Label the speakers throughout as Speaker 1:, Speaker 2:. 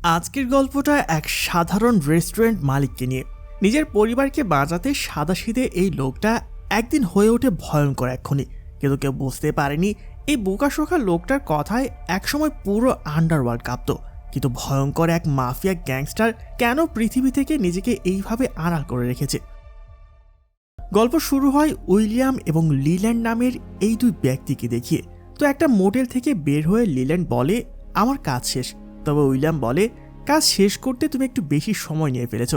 Speaker 1: আজকের গল্পটা এক সাধারণ রেস্টুরেন্ট মালিককে নিয়ে। নিজের পরিবারকে বাঁচাতে সাদাসিধে এই লোকটা একদিন হয়ে ওঠে ভয়ঙ্কর এক খুনি। কিন্তু কেউ বুঝতে পারেনি এই বোকাশোকা লোকটার কথায় একসময় পুরো আন্ডারওয়ার্ল্ড কাঁপত। কিন্তু ভয়ঙ্কর এক মাফিয়া গ্যাংস্টার কেন পৃথিবী থেকে নিজেকে এইভাবে আড়াল করে রেখেছে। গল্প শুরু হয় উইলিয়াম এবং লিল্যান্ড নামের এই দুই ব্যক্তিকে দেখিয়ে। তো একটা মোটেল থেকে বের হয়ে লিল্যান্ড বলে, আমার কাজ শেষ। তবে উইলিয়াম বলে, কাজ শেষ করতে তুমি একটু বেশি সময় নিয়ে ফেলেছ।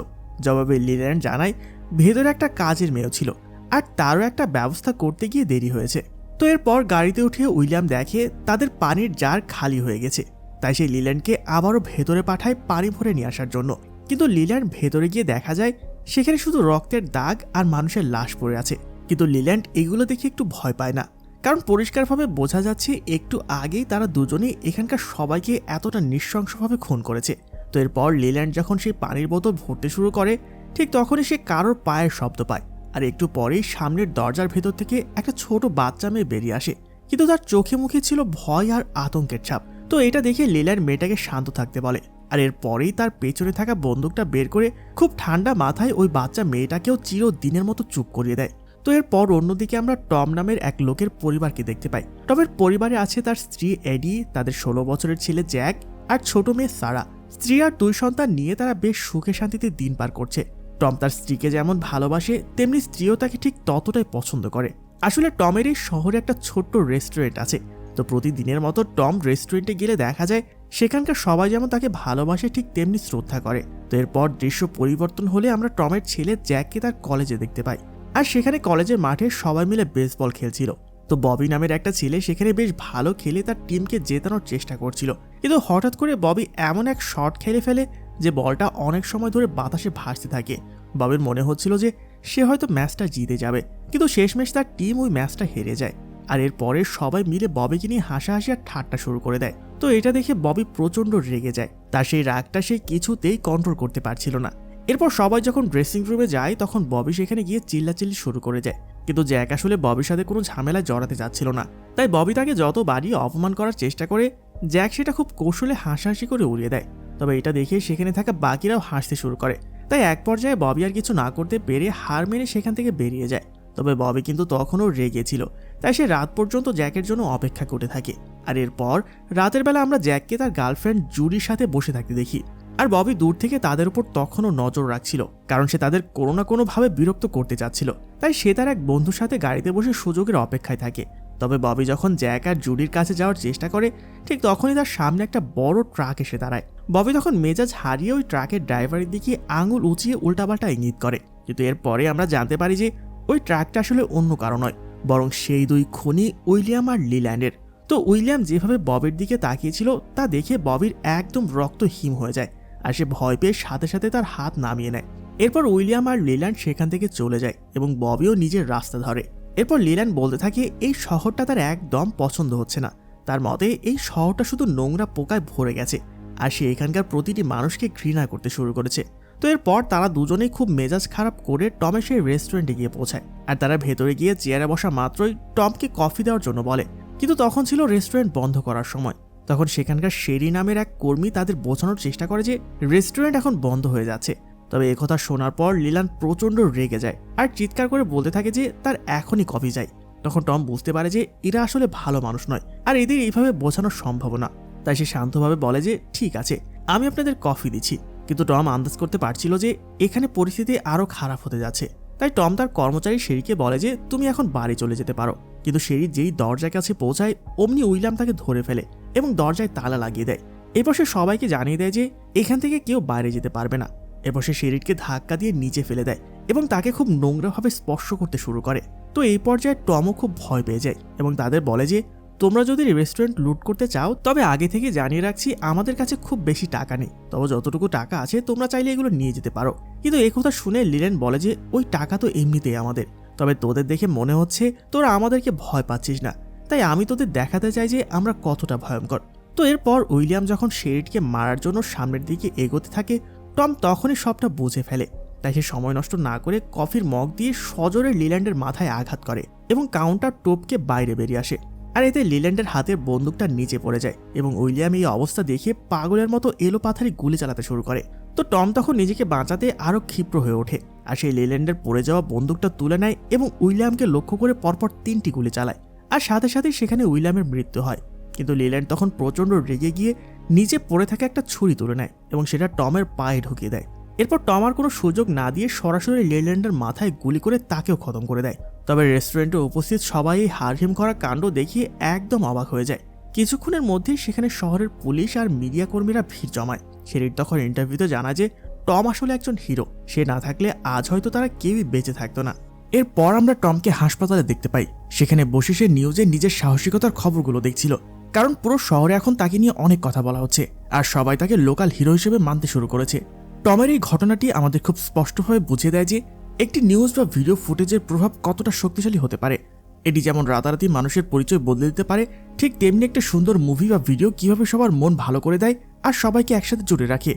Speaker 1: জবাবে লিল্যান্ড জানায় ভেতরে একটা কাজের মেয়েও ছিল, আর তারও একটা ব্যবস্থা করতে গিয়ে দেরি হয়েছে। তো এরপর গাড়িতে উঠে উইলিয়াম দেখে তাদের পানির জার খালি হয়ে গেছে। তাই সে লিল্যান্ডকে আবারও ভেতরে পাঠায় পানি ভরে নিয়ে আসার জন্য। কিন্তু লিল্যান্ড ভেতরে গিয়ে দেখা যায় সেখানে শুধু রক্তের দাগ আর মানুষের লাশ পড়ে আছে। কিন্তু লিল্যান্ড এগুলো দেখে একটু ভয় পায় না, কারণ পরিষ্কারভাবে বোঝা যাচ্ছে একটু আগেই তারা দুজনেই এখানকার সবাইকে এতটা নৃশংসভাবে খুন করেছে। তো এরপর লিল্যান্ড যখন সেই পানির বোতল ভরতে শুরু করে, ঠিক তখনই সে কারোর পায়ের শব্দ পায়। আর একটু পরেই সামনের দরজার ভেতর থেকে একটা ছোট বাচ্চা মেয়ে বেরিয়ে আসে, কিন্তু তার চোখে মুখে ছিল ভয় আর আতঙ্কের ছাপ। তো এটা দেখে লিল্যান্ড মেয়েটাকে শান্ত থাকতে বলে, আর এরপরেই তার পেছনে থাকা বন্দুকটা বের করে খুব ঠান্ডা মাথায় ওই বাচ্চা মেয়েটাকেও চিরদিনের মতো চুপ করিয়ে দেয়। তো এরপর অন্যদিকে আমরা টম নামের এক লোকের পরিবারকে দেখতে পাই। টমের পরিবারে আছে তার স্ত্রী এডি, তাদের 16 বছরের ছেলে জ্যাক আর ছোট মেয়ে সারা। স্ত্রী আর 2 সন্তান নিয়ে তারা বেশ সুখে শান্তিতে দিন পার করছে। টম তার স্ত্রীকে যেমন ভালোবাসে, তেমনি স্ত্রীও তাকে ঠিক ততটাই পছন্দ করে। আসলে টমের এই শহরে একটা ছোট্ট রেস্টুরেন্ট আছে। তো প্রতিদিনের মতো টম রেস্টুরেন্টে গেলে দেখা যায় সেখানকার সবাই যেমন তাকে ভালোবাসে, ঠিক তেমনি শ্রদ্ধা করে। তো এরপর দৃশ্য পরিবর্তন হলে আমরা টমের ছেলে জ্যাককে তার কলেজে দেখতে পাই। আর সেখানে কলেজের মাঠে সবাই মিলে বেসবল খেলছিল। তো ববি নামের একটা ছেলে সেখানে বেশ ভালো খেলে তার টিমকে জেতানোর চেষ্টা করছিল। কিন্তু হঠাৎ করে ববি এমন এক শট খেলে ফেলে যে বলটা অনেক সময় ধরে বাতাসে ভাসতে থাকে। ববির মনে হচ্ছিল যে সে হয়তো ম্যাচটা জিতে যাবে, কিন্তু শেষমেশ তার টিম ওই ম্যাচটা হেরে যায়। আর এরপরে সবাই মিলে ববিকে নিয়ে হাসাহাসি আর ঠাট্টা শুরু করে দেয়। তো এটা দেখে ববি প্রচণ্ড রেগে যায়। তার সেই রাগটা সে কিছুতেই কন্ট্রোল করতে পারছিল না। এরপর সবাই যখন ড্রেসিং রুমে যায় তখন ববি সেখানে গিয়ে চিল্লাচিল্লি শুরু করে যায়। কিন্তু জ্যাক আসলে ববির সাথে কোনো ঝামেলায় জড়াতে যাচ্ছিল না। তাই ববি তাকে যত বাড়িয়ে অপমান করার চেষ্টা করে, জ্যাক সেটা খুব কৌশলে হাসাহাসি করে উড়িয়ে দেয়। তবে এটা দেখে সেখানে থাকা বাকিরাও হাসতে শুরু করে। তাই এক পর্যায়ে ববি আর কিছু না করতে পেরে হার মেরে সেখান থেকে বেরিয়ে যায়। তবে ববি কিন্তু তখনও রেগেছিল, তাই সে রাত পর্যন্ত জ্যাকের জন্য অপেক্ষা করতে থাকে। আর এরপর রাতের বেলা আমরা জ্যাককে তার গার্লফ্রেন্ড জুডির সাথে বসে থাকতে দেখি। আর ববি দূর থেকে তাদের উপর তখনও নজর রাখছিল, কারণ সে তাদের কোনো না কোনোভাবে বিরক্ত করতে চাচ্ছিল। তাই সে তার এক বন্ধুর সাথে গাড়িতে বসে সুযোগের অপেক্ষায় থাকে। তবে ববি যখন জ্যাক আর জুডির কাছে যাওয়ার চেষ্টা করে, ঠিক তখনই তার সামনে একটা বড় ট্রাক এসে দাঁড়ায়। ববি তখন মেজাজ হারিয়ে ওই ট্রাকের ড্রাইভারের দিকে আঙুল উঁচিয়ে উল্টাপাল্টা ইঙ্গিত করে। কিন্তু এরপরে আমরা জানতে পারি যে ওই ট্রাকটা আসলে অন্য কারো নয়, বরং সেই দুই খুনি উইলিয়াম আর লিল্যান্ডের। তো উইলিয়াম যেভাবে ববির দিকে তাকিয়েছিল তা দেখে ববির একদম রক্ত হিম হয়ে যায়, আর সে ভয় পেয়ে সাথে সাথে তার হাত নামিয়ে নেয়। এরপর উইলিয়াম আর লিল্যান্ড সেখান থেকে চলে যায় এবং ববিও নিজের রাস্তা ধরে। এরপর লিল্যান্ড বলতে থাকে এই শহরটা তার একদম পছন্দ হচ্ছে না। তার মতে এই শহরটা শুধু নোংরা পোকায় ভরে গেছে, আর সে এখানকার প্রতিটি মানুষকে ঘৃণা করতে শুরু করেছে। তো এরপর তারা দুজনেই খুব মেজাজ খারাপ করে টমের সেই রেস্টুরেন্টে গিয়ে পৌঁছায়। আর তারা ভেতরে গিয়ে চেয়ারে বসা মাত্রই টমকে কফি দেওয়ার জন্য বলে, কিন্তু তখন ছিল রেস্টুরেন্ট বন্ধ করার সময়। তখন সেখানকার শেরি নামের এক কর্মী তাদের বোঝানোর চেষ্টা করে যে রেস্টুরেন্ট এখন বন্ধ হয়ে যাচ্ছে। তবে একথা শোনার পর লিল্যান্ড প্রচণ্ড রেগে যায় আর চিৎকার করে বলতে থাকে যে তার এখনই কফি চাই। তখন টম বুঝতে পারে যে এরা আসলে ভালো মানুষ নয়, আর এদের এইভাবে বোঝানো সম্ভব না। তাই সে শান্তভাবে বলে যে ঠিক আছে, আমি আপনাদের কফি দিচ্ছি। কিন্তু টম আন্দাজ করতে পারছিল যে এখানে পরিস্থিতি আরও খারাপ হতে যাচ্ছে। তাই টম তার কর্মচারী শেরিকে বলে যে তুমি এখন বাড়ি চলে যেতে পারো। কিন্তু শেরি যেই দরজার কাছে পৌঁছায় অমনি উইলিয়াম তাকে ধরে ফেলে এবং দরজায় তালা লাগিয়ে দেয়। এরপর সে সবাইকে জানিয়ে দেয় যে এখান থেকে কেউ বাইরে যেতে পারবে না। এরপর সে শেরিকে ধাক্কা দিয়ে নিচে ফেলে দেয় এবং তাকে খুব নোংরাভাবে স্পর্শ করতে শুরু করে। তো এই পর্যায়ে টমও খুব ভয় পেয়ে যায় এবং তাদের বলে যে তোমরা যদি রেস্টুরেন্ট লুট করতে চাও তবে আগে থেকে জানিয়ে রাখছি আমাদের কাছে খুব বেশি টাকা নেই, তবে যতটুকু টাকা আছে তোমরা চাইলে এগুলো নিয়ে যেতে পারো। কিন্তু একথা শুনে লিল্যান্ড বলে যে ওই টাকা তো এমনিতেই আমাদের, তবে তোদের দেখে মনে হচ্ছে তোরা আমাদেরকে ভয় পাচ্ছিস না, তাই আমি তোদের দেখাতে চাই যে আমরা কতটা ভয়ঙ্কর। তো এরপর উইলিয়াম যখন শেরিডকে মারার জন্য সামনের দিকে এগোতে থাকে, টম তখনই সবটা বুঝে ফেলে। তাই সে সময় নষ্ট না করে কফির মগ দিয়ে সজোরে লিল্যান্ডের মাথায় আঘাত করে এবং কাউন্টার টোপকে বাইরে বেরিয়ে আসে। আর এতে লিল্যান্ডের হাতের বন্দুকটা নিচে পড়ে যায় এবং উইলিয়াম এই অবস্থা দেখে পাগলের মতো এলোপাথারি গুলি চালাতে শুরু করে। তো টম তখন নিজেকে বাঁচাতে আরও ক্ষিপ্র হয়ে ওঠে আর সেই লিল্যান্ডের পড়ে যাওয়া বন্দুকটা তুলে নেয় এবং উইলিয়ামকে লক্ষ্য করে পরপর 3টি গুলি চালায়। আর সাথে সাথে সেখানে উইলিয়ামের মৃত্যু হয়। কিন্তু লিল্যান্ড তখন প্রচণ্ড রেগে গিয়ে নিচে পড়ে থাকা একটা ছুরি তুলে নেয় এবং সেটা টমের পায়ে ঢুকিয়ে দেয়। এরপর টম আর কোনো সুযোগ না দিয়ে সরাসরি লিল্যান্ডের মাথায় গুলি করে তাকেও খতম করে দেয়। তবে রেস্টুরেন্টে উপস্থিত সবাই এই হাড়হিম করা কাণ্ড দেখিয়ে একদম অবাক হয়ে যায়। কিছুক্ষণের মধ্যেই সেখানে শহরের পুলিশ আর মিডিয়া কর্মীরা ভিড় জমায়। শেরির তখন ইন্টারভিউতে জানায় যে টম আসলে একজন হিরো, সে না থাকলে আজ হয়তো তারা কেউই বেঁচে থাকতো না। এরপর আমরা টমকে হাসপাতালে দেখতে পাই। সেখানে বসে সে নিউজে নিজের সাহসিকতার খবরগুলো দেখছিল, কারণ পুরো শহরে এখন তাকে নিয়ে অনেক কথা বলা হচ্ছে আর সবাই তাকে লোকাল হিরো হিসেবে মানতে শুরু করেছে। টমের এই ঘটনাটি আমাদের খুব স্পষ্টভাবে বুঝিয়ে দেয় যে একটি নিউজ বা ভিডিও ফুটেজের প্রভাব কতটা শক্তিশালী হতে পারে। এটি যেমন রাতারাতি মানুষের পরিচয় বদলে দিতে পারে, ঠিক তেমনি একটা সুন্দর মুভি বা ভিডিও কিভাবে সবার মন ভালো করে দেয় আর সবাইকে একসাথে জুড়ে রাখে।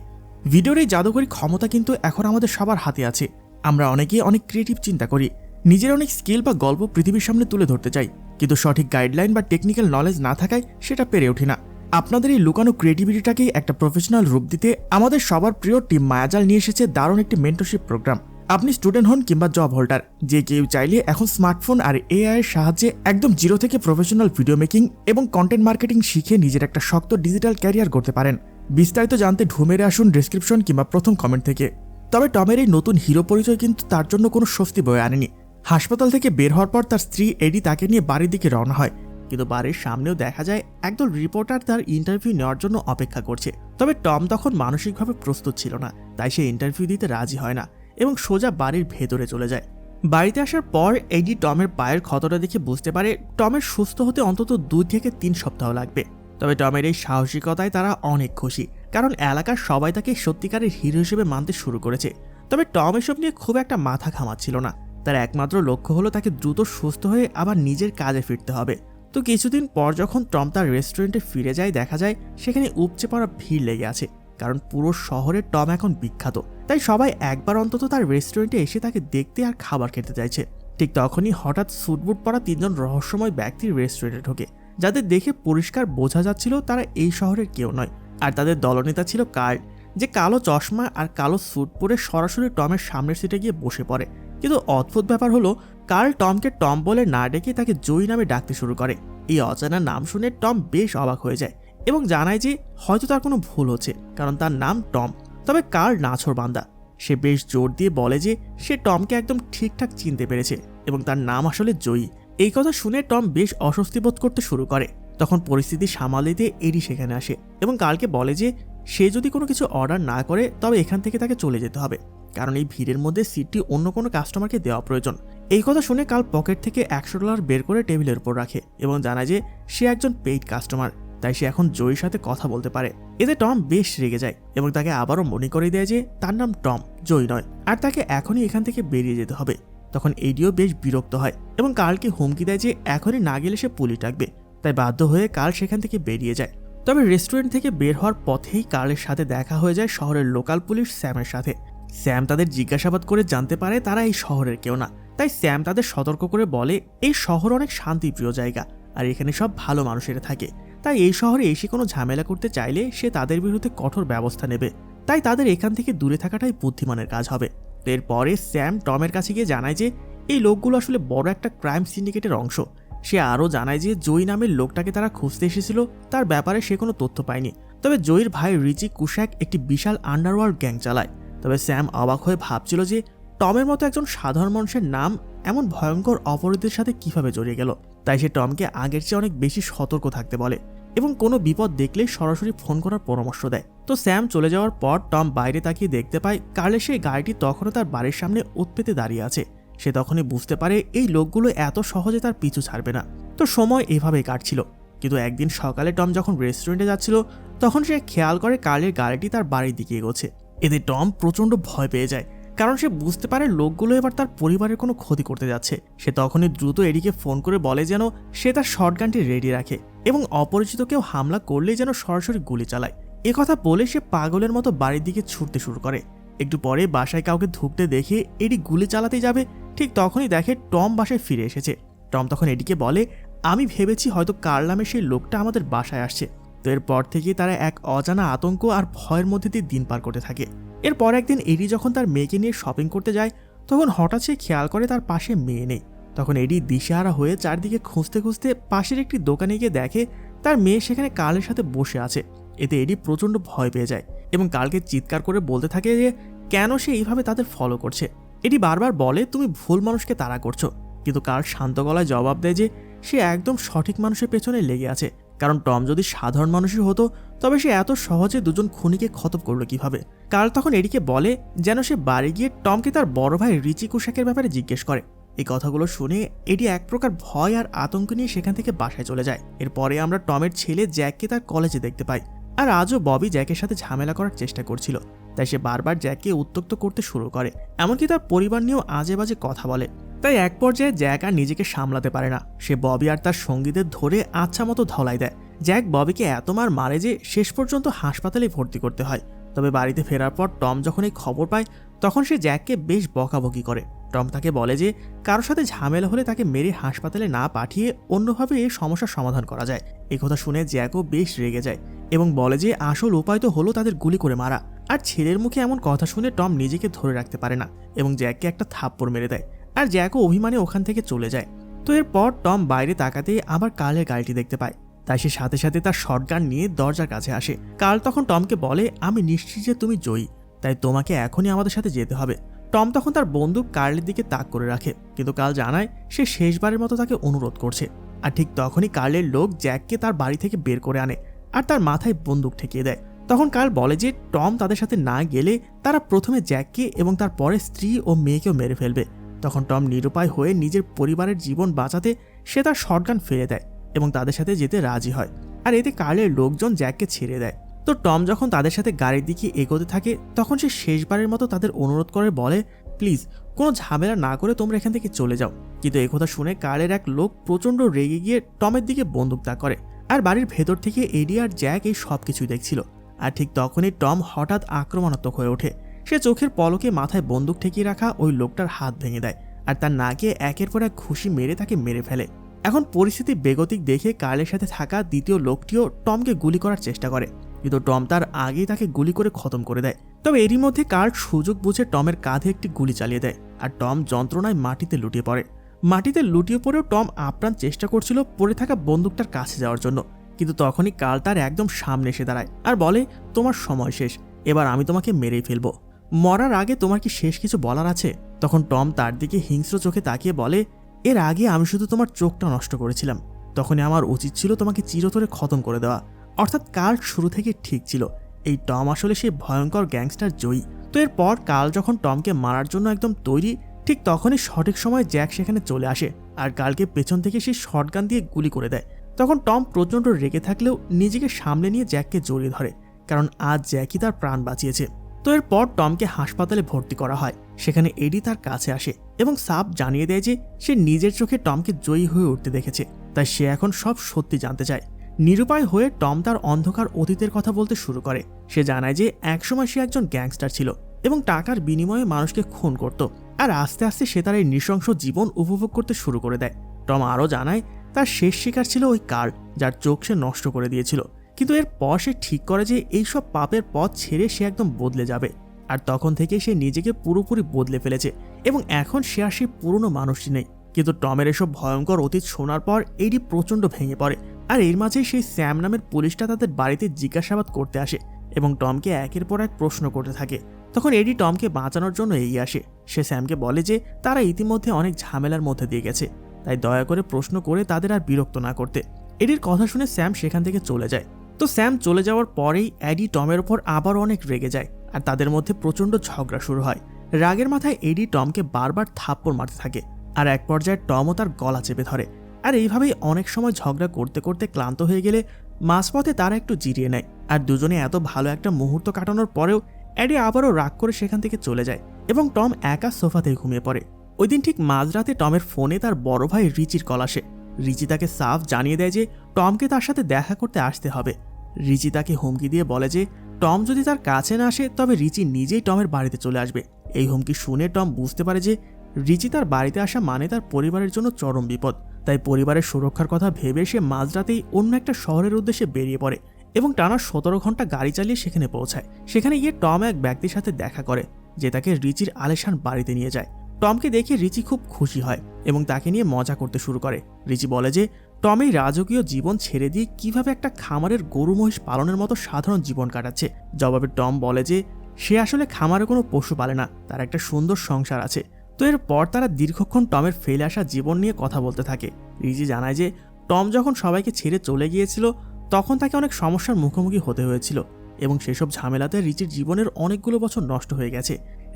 Speaker 1: ভিডিওর এই জাদুকরী ক্ষমতা কিন্তু এখন আমাদের সবার হাতে আছে। আমরা অনেকেই অনেক ক্রিয়েটিভ চিন্তা করি, নিজের অনেক স্কিল বা গল্প পৃথিবীর সামনে তুলে ধরতে চাই, কিন্তু সঠিক গাইডলাইন বা টেকনিক্যাল নলেজ না থাকায় সেটা পেরে ওঠে না। আপনাদের এই লুকানো ক্রিয়েটিভিটিটাকেই একটা প্রফেশনাল রূপ দিতে আমাদের সবার প্রিয় টিম মায়াজাল নিয়ে এসেছে দারুণ একটি মেন্টরশিপ প্রোগ্রাম। আপনি স্টুডেন্ট হন কিংবা জব হোল্ডার, যে কেউ চাইলে এখন স্মার্টফোন আর এআই এর সাহায্যে একদম জিরো থেকে প্রফেশনাল ভিডিও মেকিং এবং কন্টেন্ট মার্কেটিং শিখে নিজের একটা শক্ত ডিজিটাল ক্যারিয়ার করতে পারেন। বিস্তারিত জানতে ঢুমেরে আসুন ডেসক্রিপশন কিংবা প্রথম কমেন্ট থেকে। তবে টমের এই নতুন হিরো পরিচয় কিন্তু তার জন্য কোনো স্বস্তি বয়ে আনেনি। হাসপাতাল থেকে বের হওয়ার পর তার স্ত্রী এডি তাকে নিয়ে বাড়ির দিকে রওনা হয়, কিন্তু বাড়ির সামনেও দেখা যায় একদল রিপোর্টার তার ইন্টারভিউ নেওয়ার জন্য অপেক্ষা করছে। তবে টম তখন মানসিকভাবে প্রস্তুত ছিল না, তাই সে ইন্টারভিউ দিতে রাজি হয় না এবং সোজা বাড়ির ভেতরে চলে যায়। বাড়িতে আসার পর এডি টমের পায়ের ক্ষতটা দেখে বুঝতে পারে টমের সুস্থ হতে অন্তত 2 থেকে 3 সপ্তাহ লাগবে। তবে টমের এই সাহসিকতায় তারা অনেক খুশি, কারণ এলাকার সবাই তাকে সত্যিকারের হিরো হিসেবে মানতে শুরু করেছে। তবে টম এসব নিয়ে খুব একটা মাথা ঘামাচ্ছিল না। তার একমাত্র লক্ষ্য হলো তাকে দ্রুত সুস্থ হয়ে আবার নিজের কাজে ফিরতে হবে। তো কিছুদিন পর যখন টম তার রেস্টুরেন্টে ফিরে যায়, দেখা যায় সেখানে উপচে পড়া ভিড় লেগে আছে, কারণ পুরো শহরে টম এখন বিখ্যাত। তাই সবাই একবার অন্তত তার রেস্টুরেন্টে এসে তাকে দেখতে আর খাবার খেতে চাইছে। ঠিক তখনই হঠাৎ স্যুটবুট পরা 3 জন রহস্যময় ব্যক্তির রেস্টুরেন্টে ঢোকে, যাদের দেখে পরিষ্কার বোঝা যাচ্ছিল তারা এই শহরের কেউ নয়। আর তাদের দলনেতা ছিল কার্ল, যে কালো চশমা আর কালো স্যুট পরে সরাসরি টমের সামনের সিটে গিয়ে বসে পড়ে। কিন্তু অদ্ভুত ব্যাপার হলো, কার্ল টমকে টম বলে না ডেকে তাকে জয়ী নামে ডাকতে শুরু করে। এই অজানা নাম শুনে টম বেশ অবাক হয়ে যায় এবং জানায় যে হয়তো তার কোনো ভুল হচ্ছে, কারণ তার নাম টম। তবে কার্ল নাছোড়বান্দা, সে বেশ জোর দিয়ে বলে যে সে টমকে একদম ঠিকঠাক চিনতে পেরেছে এবং তার নাম আসলে জয়ী। এই কথা শুনে টম বেশ অস্বস্তি বোধ করতে শুরু করে। তখন পরিস্থিতি সামাল দিতে এডি সেখানে আসে এবং কার্লকে বলে যে সে যদি কোনো কিছু অর্ডার না করে তবে এখান থেকে তাকে চলে যেতে হবে, কারণ এই ভিড়ের মধ্যে সিটটি অন্য কোনো কাস্টমারকে দেওয়া প্রয়োজন। এই কথা শুনে কার্ল পকেট থেকে $100 বের করে টেবিলের উপর রাখে এবং জানায় যে সে একজন পেইড কাস্টমার, তাই সে এখন জয়ীর সাথে কথা বলতে পারে। এতে টম বেশ রেগে যায় এবং তাকে আবারও মনে করে দেয় যে তার নাম টম, জয়ী নয়, আর তাকে এখনই এখান থেকে বেরিয়ে যেতে হবে। তখন এডিও বেশ বিরক্ত হয় এবং কার্লকে হুমকি দেয় যে এখনই না গেলে সে পুলিশ ডাকবে। তাই বাধ্য হয়ে কার্ল সেখান থেকে বেরিয়ে যায়। তবে রেস্টুরেন্ট থেকে বের হওয়ার পথেই কার্লের সাথে দেখা হয়ে যায় শহরের লোকাল পুলিশ স্যামের সাথে। স্যাম তাদের জিজ্ঞাসাবাদ করে জানতে পারে তারা এই শহরের কেউ না। তাই স্যাম তাদের সতর্ক করে বলে এই শহর অনেক শান্তিপ্রিয় জায়গা আর এখানে সব ভালো মানুষেরা থাকে, তাই এই শহরে এসে কোনো ঝামেলা করতে চাইলে সে তাদের বিরুদ্ধে কঠোর ব্যবস্থা নেবে। তাই তাদের এখান থেকে দূরে থাকাটাই বুদ্ধিমানের কাজ হবে। এরপরে স্যাম টমের কাছে গিয়ে জানায় যে এই লোকগুলো আসলে বড় একটা ক্রাইম সিন্ডিকেটের অংশ। সে আরও জানায় যে জয়ী নামের লোকটাকে তারা খুঁজতে এসেছিল, তার ব্যাপারে সে কোনো তথ্য পায়নি। তবে জয়ীর ভাই রিচি কুশ্যাক একটি বিশাল আন্ডারওয়ার্ল্ড গ্যাং চালায়। তবে স্যাম অবাক হয়ে ভাবছিল যে টমের মতো একজন সাধারণ মানুষের নাম এমন ভয়ঙ্কর অপরাধীদের সাথে কিভাবে জড়িয়ে গেল। তাই সে টমকে আগের চেয়ে অনেক বেশি সতর্ক থাকতে বলে এবং কোনো বিপদ দেখলে সরাসরি ফোন করার পরামর্শ দেয়। তো স্যাম চলে যাওয়ার পর টম বাইরে তাকিয়ে দেখতে পায় কার্লের সেই গাড়িটি তখনও তার বাড়ির সামনে উৎপেতে দাঁড়িয়ে আছে। সে তখনই বুঝতে পারে এই লোকগুলো এত সহজে তার পিছু ছাড়বে না। তো সময় এভাবেই কাটছিল, কিন্তু একদিন সকালে টম যখন রেস্টুরেন্টে যাচ্ছিল তখন সে খেয়াল করে কার্লের গাড়িটি তার বাড়ির দিকে এগোচ্ছে। এতে টম প্রচণ্ড ভয় পেয়ে যায়, কারণ সে বুঝতে পারে লোকগুলো এবার তার পরিবারের কোনো ক্ষতি করতে যাচ্ছে। সে তখনই দ্রুত এডিকে ফোন করে বলে যেন সে তার শটগানটি রেডি রাখে এবং অপরিচিত কেউ হামলা করলেই যেন সরাসরি গুলি চালায়। কথা বলে সে পাগলের মতো বাড়ির দিকে ছুটতে শুরু করে। একটু পরে বাসায় কাউকে ঢুকতে দেখে এডি গুলি চালাতে যাবে, ঠিক তখনই দেখে টম বাসায় ফিরে এসেছে। টম তখন এডিকে বলে আমি ভেবেছি হয়তো কার্ল নামে সেই লোকটা আমাদের বাসায় আসছে। তো এরপর থেকেই তারা এক অজানা আতঙ্ক আর ভয়ের মধ্যে দিয়ে দিন পার করতে থাকে। এরপর একদিন এডি যখন তার মেয়েকে নিয়ে শপিং করতে যায়, তখন হঠাৎ সে খেয়াল করে তার পাশে মেয়ে নেই। তখন এডি দিশেহারা হয়ে চারদিকে খুঁজতে খুঁজতে পাশের একটি দোকানে গিয়ে দেখে তার মেয়ে সেখানে কার্লের সাথে বসে আছে। এতে এডি প্রচণ্ড ভয় পেয়ে যায় এবং কার্লকে চিৎকার করে বলতে থাকে যে কেন সে এইভাবে তাদের ফলো করছে। এডি বারবার বলে তুমি ভুল মানুষকে তাড়া করছো, কিন্তু কার্ল শান্ত গলায় জবাব দেয় যে সে একদম সঠিক মানুষের পেছনে লেগে আছে, কারণ টম যদি সাধারণ মানুষই হতো তবে সে এত সহজে দুজন খুনিকে খতম করলো কিভাবে। কার্ল তখন এডিকে বলে যেন সে বাড়ি গিয়ে টমকে তার বড় ভাই রিচি কুশাকের ব্যাপারে জিজ্ঞেস করে। এই কথাগুলো শুনে এডি এক প্রকার ভয় আর আতঙ্ক নিয়ে সেখান থেকে বাসায় চলে যায়। এরপরে আমরা টমের ছেলে জ্যাককে তার কলেজে দেখতে পাই। আর আজও ববি জ্যাকের সাথে ঝামেলা করার চেষ্টা করছিল, তাই সে বারবার জ্যাককে উত্ত্যক্ত করতে শুরু করে, এমনকি তার পরিবার নিয়েও আজে বাজে কথা বলে। তাই এক পর্যায়ে জ্যাক আর নিজেকে সামলাতে পারে না, সে ববি আর তার সঙ্গীদের ধরে আচ্ছা মতো ধলাই দেয়। জ্যাক ববিকে এত মার মারে যে শেষ পর্যন্ত হাসপাতালে ভর্তি করতে হয়। তবে বাড়িতে ফেরার পর টম যখন এই খবর পায় তখন সে জ্যাককে বেশ বকাবকি করে। টম তাকে বলে যে কারোর সাথে ঝামেলা হলে তাকে মেরে হাসপাতালে না পাঠিয়ে অন্যভাবে এই সমস্যার সমাধান করা যায়। এই কথা শুনে জ্যাকও বেশ রেগে যায় এবং বলে যে আসল উপায় তো হলো তাদের গুলি করে মারা। আর ছেলের মুখে এমন কথা শুনে টম নিজেকে ধরে রাখতে পারে না এবং জ্যাককে একটা থাপ্পড় মেরে দেয়। আর জ্যাকও অভিমানে ওখান থেকে চলে যায়। তো এরপর টম বাইরে তাকাতেই আবার কার্লের গাড়িটি দেখতে পায়, তাই সে সাথে সাথে তার শটগান নিয়ে দরজার কাছে আসে। কার্ল তখন টমকে বলে আমি নিশ্চিত যে তুমি জয়ী, তাই তোমাকে এখনই আমাদের সাথে যেতে হবে। টম তখন তার বন্দুক কার্লের দিকে তাক করে রাখে, কিন্তু কার্ল জানায় সে শেষবারের মতো তাকে অনুরোধ করছে। আর ঠিক তখনই কার্লের লোক জ্যাককে তার বাড়ি থেকে বের করে আনে আর তার মাথায় বন্দুক ঠেকিয়ে দেয়। তখন কার্ল বলে যে টম তাদের সাথে না গেলে তারা প্রথমে জ্যাককে এবং তারপরে স্ত্রী ও মেয়েকেও মেরে ফেলবে। তখন টম নিরুপায় হয়ে নিজের পরিবারের জীবন বাঁচাতে সে তার শটগান ফেলে দেয় এবং তাদের সাথে যেতে রাজি হয়। আর এতে কার্লের লোকজন জ্যাককে ছেড়ে দেয়। তো টম যখন তাদের সাথে গাড়ির দিকে এগোতে থাকে তখন সে শেষবারের মতো তাদের অনুরোধ করে বলে প্লিজ কোনো ঝামেলা না করে তোমরা এখান থেকে চলে যাও। কিন্তু এই কথা শুনে কার্লের এক লোক প্রচণ্ড রেগে গিয়ে টমের দিকে বন্দুক তাক করে। আর বাড়ির ভেতর থেকে এডি আর জ্যাক এই সব কিছুই দেখছিল। আর ঠিক তখনই টম হঠাৎ আক্রমণাত্মক হয়ে ওঠে। সে চোখের পলকে মাথায় বন্দুক ঠেকিয়ে রাখা ওই লোকটার হাত ভেঙে দেয় আর তার নাকে একের পর এক ঘুষি মেরে তাকে মেরে ফেলে। এখন পরিস্থিতি বেগতিক দেখে কার্লের সাথে থাকা দ্বিতীয় লোকটিও টমকে গুলি করার চেষ্টা করে, কিন্তু টম তার আগেই তাকে গুলি করে খতম করে দেয়। তবে এরই মধ্যে কার্ল সুযোগ বুঝে টমের কাঁধে একটি গুলি চালিয়ে দেয় আর টম যন্ত্রণায় মাটিতে লুটিয়ে পড়ে। মাটিতে লুটিয়ে পড়েও টম আপ্রাণ চেষ্টা করছিল পড়ে থাকা বন্দুকটার কাছে যাওয়ার জন্য, কিন্তু তখনই কার্ল তার একদম সামনে এসে দাঁড়ায় আর বলে তোমার সময় শেষ, এবার আমি তোমাকে মেরেই ফেলবো। মরার আগে তোমার কি শেষ কিছু বলার আছে? তখন টম তার দিকে হিংস্র চোখে তাকিয়ে বলে এর আগে আমি শুধু তোমার চোখটা নষ্ট করেছিলাম, তখনই আমার উচিত ছিল তোমাকে চিরতরে খতম করে দেওয়া। অর্থাৎ কার্ল শুরু থেকে ঠিক ছিল, এই টম আসলে সেই ভয়ঙ্কর গ্যাংস্টার জয়ী। তো এরপর কার্ল যখন টমকে মারার জন্য একদম তৈরি, ঠিক তখনই সঠিক সময় জ্যাক সেখানে চলে আসে আর কার্লকে পেছন থেকে সেই শটগান দিয়ে গুলি করে দেয়। তখন টম প্রচণ্ড রেগে থাকলেও নিজেকে সামলে নিয়ে জ্যাককে জড়িয়ে ধরে, কারণ আজ জ্যাকই তার প্রাণ বাঁচিয়েছে। তো এরপর টমকে হাসপাতালে ভর্তি করা হয়। সেখানে এডি তার কাছে আসে এবং সাব জানিয়ে দেয় যে সে নিজের চোখে টমকে জয়ী হয়ে উঠতে দেখেছে, তাই সে এখন সব সত্যি জানতে চায়। নিরুপায় হয়ে টম তার অন্ধকার অতীতের কথা বলতে শুরু করে। সে জানায় যে একসময় সে একজন গ্যাংস্টার ছিল এবং টাকার বিনিময়ে মানুষকে খুন করত, আর আস্তে আস্তে সে তার এই নৃশংস জীবন উপভোগ করতে শুরু করে দেয়। টম আরও জানায় তার শেষ শিকার ছিল ওই কার্ল, যার চোখ সে নষ্ট করে দিয়েছিল, কিন্তু এরপর সে ঠিক করে যে এইসব পাপের পথ ছেড়ে সে একদম বদলে যাবে। আর তখন থেকে সে নিজেকে পুরোপুরি বদলে ফেলেছে এবং এখন সে আর সেই পুরনো মানুষটি নেই। কিন্তু টমের এসব ভয়ঙ্কর অতীত শোনার পর এডি প্রচণ্ড ভেঙে পড়ে। আর এর মাঝে সেই স্যাম নামের পুলিশটা তাদের বাড়িতে জিজ্ঞাসাবাদ করতে আসে এবং টমকে একের পর এক প্রশ্ন করতে থাকে। তখন এডি টমকে বাঁচানোর জন্য এগিয়ে আসে। সে স্যামকে বলে যে তারা ইতিমধ্যে অনেক ঝামেলার মধ্যে দিয়ে গেছে, তাই দয়া করে প্রশ্ন করে তাদের আর বিরক্ত না করতে। এডির কথা শুনে স্যাম সেখান থেকে চলে যায়। তো স্যাম চলে যাওয়ার পরেই এডি টমের ওপর আবারও অনেক রেগে যায় আর তাদের মধ্যে প্রচণ্ড ঝগড়া শুরু হয়। রাগের মাথায় এডি টমকে বারবার থাপ্পড় মারতে থাকে আর এক পর্যায়ে টমও তার গলা চেপে ধরে। আর এইভাবেই অনেক সময় ঝগড়া করতে করতে ক্লান্ত হয়ে গেলে মাঝপথে তারা একটু জিরিয়ে নেয়। আর দুজনে এত ভালো একটা মুহূর্ত কাটানোর পরেও এডি আবারও রাগ করে সেখান থেকে চলে যায় এবং টম একা সোফাতেই ঘুমিয়ে পড়ে। ওই দিন ঠিক মাঝরাতে টমের ফোনে তার বড় ভাই রিচির কল আসে। রিচি তাকে সাফ জানিয়ে দেয় যে টমকে তার সাথে দেখা করতে আসতে হবে। রিচি তাকে হুমকি দিয়ে বলে যে টম যদি তার কাছে না আসে তবে রিচি নিজেই টমের বাড়িতে চলে আসবে। এই হুমকি শুনে টম বুঝতে পারে যে রিচি তার বাড়িতে আসা মানে তার পরিবারের জন্য চরম বিপদ। তাই পরিবারের সুরক্ষার কথা ভেবে সে মাঝরাতেই অন্য একটা শহরের উদ্দেশ্যে বেরিয়ে পড়ে এবং টানা 17 ঘন্টা গাড়ি চালিয়ে সেখানে পৌঁছায়। সেখানে গিয়ে টম এক ব্যক্তির সাথে দেখা করে যে তাকে রিচির আলিশান বাড়িতে নিয়ে যায়। টমকে দেখে রিচি খুব খুশি হয় এবং তাকে নিয়ে মজা করতে শুরু করে। রিচি বলে যে টম এই রাজকীয় জীবন ছেড়ে দিয়ে কিভাবে একটা খামারের গরু মহিষ পালনের মতো সাধারণ জীবন কাটাচ্ছে। জবাবে টম বলে যে সে আসলে খামারে কোনো পশু পালে না, তার একটা সুন্দর সংসার আছে। তো এরপর তারা দীর্ঘক্ষণ টমের ফেলে আসা জীবন নিয়ে কথা বলতে থাকে। রিচি জানায় যে টম যখন সবাইকে ছেড়ে চলে গিয়েছিল তখন তাকে অনেক সমস্যার মুখোমুখি হতে হয়েছিল এবং সেসব ঝামেলাতে রিচির জীবনের অনেকগুলো বছর নষ্ট হয়ে গেছে।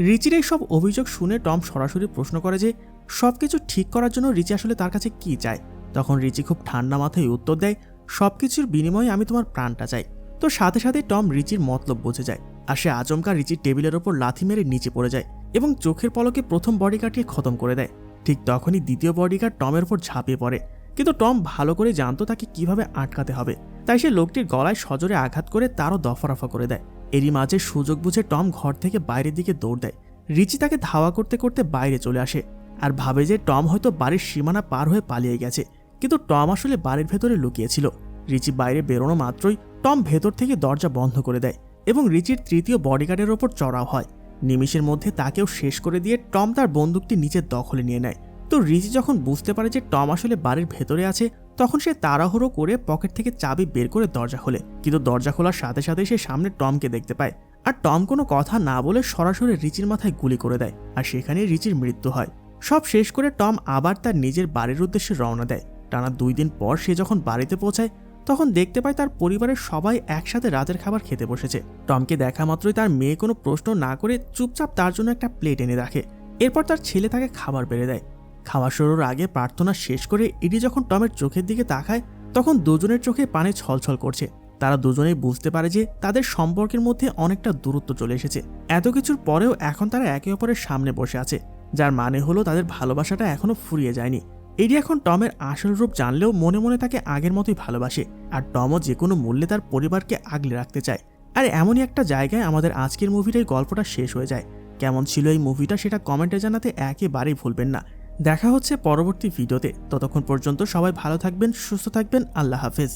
Speaker 1: রিচির এই সব অভিযোগ শুনে টম সরাসরি প্রশ্ন করে যে সবকিছু ঠিক করার জন্য রিচি আসলে তার কাছে কি চায়। তখন রিচি খুব ঠান্ডা মাথায় উত্তর দেয়, সবকিছুর বিনিময়ে আমি তোমার প্রাণটা চাই। তো সাথে সাথে টম রিচির মতলব বুঝে যায় আর সে আচমকা রিচির টেবিলের ওপর লাথি মেরে নিচে পড়ে যায় এবং চোখের পলকে প্রথম বডি কাটিয়ে খতম করে দেয়। ঠিক তখনই দ্বিতীয় বডিগার্ড টমের উপর ঝাঁপিয়ে পড়ে, কিন্তু টম ভালো করে জানতো তাকে কিভাবে আটকাতে হবে। তাই সে লোকটির গলায় সজোরে আঘাত করে তারও দফারফা করে দেয়। এরই মাঝে সুযোগ বুঝে টম ঘর থেকে বাইরের দিকে দৌড় দেয়। রিচি তাকে ধাওয়া করতে করতে বাইরে চলে আসে আর ভাবে যে টম হয়তো বাড়ির সীমানা পার হয়ে পালিয়ে গেছে, কিন্তু টম আসলে বাড়ির ভেতরে লুকিয়েছিল। রিচি বাইরে বেরোনো মাত্রই টম ভেতর থেকে দরজা বন্ধ করে দেয় এবং রিচির তৃতীয় বডিগার্ডের ওপর চড়াও হয়। নিমিষের মধ্যে তাকেও শেষ করে দিয়ে টম তার বন্দুকটি নিচের দখলে নিয়ে নেয়। তো রিচি যখন বুঝতে পারে যে টম আসলে বাড়ির ভেতরে আছে তখন সে তাড়াহুড়ো করে পকেট থেকে চাবি বের করে দরজা খোলে, কিন্তু দরজা খোলার সাথে সাথে সে সামনে টমকে দেখতে পায় আর টম কোনো কথা না বলে সরাসরি রিচির মাথায় গুলি করে দেয় আর সেখানে রিচির মৃত্যু হয়। সব শেষ করে টম আবার তার নিজের বাড়ির উদ্দেশ্যে রওনা দেয়। টানা 2 দিন পর সে যখন বাড়িতে পৌঁছায় তখন দেখতে পায় তার পরিবারের সবাই একসাথে রাতের খাবার খেতে বসেছে। টমকে দেখা মাত্রই তার মেয়ে কোনো প্রশ্ন না করে চুপচাপ তার জন্য একটা প্লেট এনে রাখে। এরপর তার ছেলে তাকে খাবার বেড়ে দেয়। খাওয়া শুরুর আগে প্রার্থনা শেষ করে ইডি যখন টমের চোখের দিকে তাকায় তখন দুজনের চোখে পানি ছলছল করছে। তারা দুজনেই বুঝতে পারে যে তাদের সম্পর্কের মধ্যে অনেকটা দূরত্ব চলে এসেছে। এত কিছুর পরেও এখন তারা একে অপরের সামনে বসে আছে, যার মানে হলো তাদের ভালোবাসাটা এখনো ফুরিয়ে যায়নি। এডি এখন টমের আসল রূপ জানলেও মনে মনে তাকে আগের মতোই ভালোবাসে আর টমও যে কোনো মূল্যে তার পরিবারকে আগলে রাখতে চায়। আর এমনই একটা জায়গায় আমাদের আজকের মুভিটার গল্পটা শেষ হয়ে যায়। কেমন ছিল এই মুভিটা সেটা কমেন্টে জানাতে একেবারেই ভুলবেন না। দেখা হচ্ছে পরবর্তী ভিডিওতে। ততক্ষণ পর্যন্ত সবাই ভালো থাকবেন, সুস্থ থাকবেন। আল্লাহ হাফেজ।